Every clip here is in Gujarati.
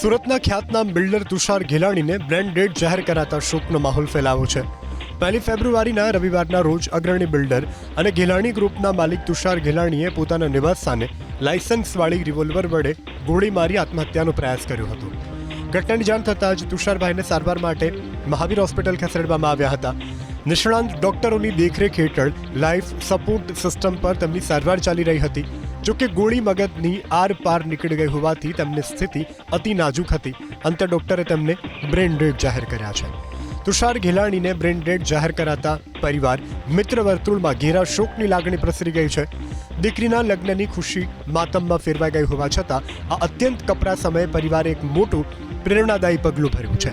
સુરતના ખ્યાતનામ બિલ્ડર તુષાર ઘેલાણીને બ્રેન ડેડ જાહેર કરાતા શોકનો માહોલ ફેલાયો છે. 1 ફેબ્રુઆરીના રવિવારના રોજ અગ્રણી બિલ્ડર અને ઘેલાણી ગ્રુપના માલિક તુષાર ઘેલાણીએ પોતાના નિવાસસ્થાને લાયસન્સવાળી રિવોલ્વર વડે ગોળી મારી આત્મહત્યાનો પ્રયાસ કર્યો હતો. ઘટનાની જાણ થતાં જ તુષારભાઈને સારવાર માટે મહાવીર હોસ્પિટલ ખસેડવામાં આવ્યા હતા. નિષ્ણાંત ડોક્ટરોની દેખરેખ હેઠળ લાઈફ સપોર્ટ સિસ્ટમ પર તેમની સારવાર ચાલી રહી હતી. જોકે ગોળી મગજની આર પાર નીકળી ગઈ હોવાથી તેમની સ્થિતિ અતિ નાજુક હતી. અંતે ડોક્ટરે તેમને બ્રેન ડેડ જાહેર કર્યા છે. તુષાર ઘેલાણીને બ્રેન ડેડ જાહેર કરાતા પરિવાર મિત્ર વર્તુળમાં ઘેરા શોકની લાગણી પ્રસરી ગઈ છે. દીકરીના લગ્નની ખુશી માતમમાં ફેરવાઈ ગઈ હોવા છતાં આ અત્યંત કપરા સમયે પરિવારે એક મોટું પ્રેરણાદાયી પગલું ભર્યું છે.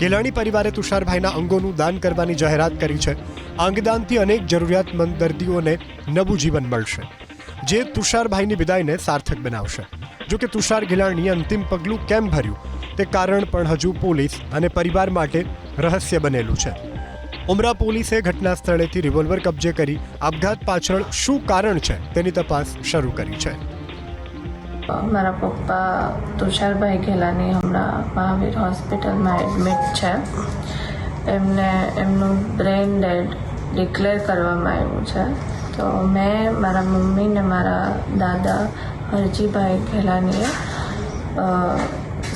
ઘેલાણી પરિવારે તુષારભાઈના અંગોનું દાન કરવાની જાહેરાત કરી છે. અંગદાનથી અનેક જરૂરિયાતમંદ દર્દીઓને નવું જીવન મળશે, જે તુષારભાઈની વિદાયને સાર્થક બનાવશે. જોકે તુષાર ઘેલાણીએ અંતિમ પગલું કેમ ભર્યું તે કારણ પણ હજુ પોલીસ અને પરિવાર માટે રહસ્ય બનેલું છે. ઉમરા પોલીસે ઘટના સ્થળેથી રિવોલ્વર કબજે કરી આપઘાત પાછળ શું કારણ છે તેની તપાસ શરૂ કરી છે. મારા પપ્પા તુષારભાઈ ઘેલાની હમણાં મહાવીર હોસ્પિટલમાં એડમિટ છે. એમનું બ્રેન ડેડ ડિક્લેર કરવામાં આવ્યું છે. તો મેં મારા મમ્મી ને મારા દાદા હરજીભાઈ ઘેલાનીએ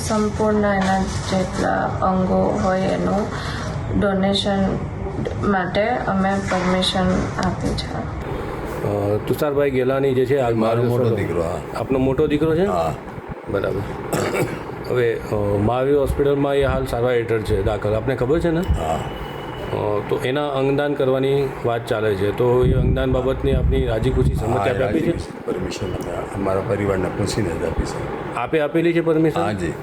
સંપૂર્ણ એના જેટલા અંગો હોય એનું ડોનેશન માટે અમે પરમિશન આપી છે. તુષારભાઈ ગેલાની જે છે મારો મોટો દીકરો. આપનો મોટો દીકરો છે? હા. બરાબર. હવે મહાવીર હોસ્પિટલમાં એ હાલ સારવાર હેઠળ છે દાખલ, આપને ખબર છે ને? હા. તો એના અંગદાન કરવાની વાત ચાલે છે, તો એ અંગદાન બાબતની આપની રાજી ખુશી સંમતિ આપી છે? પરમિશન અમે અમારા પરિવારને પૂછીને જ આપી છે. આપે આપેલી છે પરમિશન? હાજી.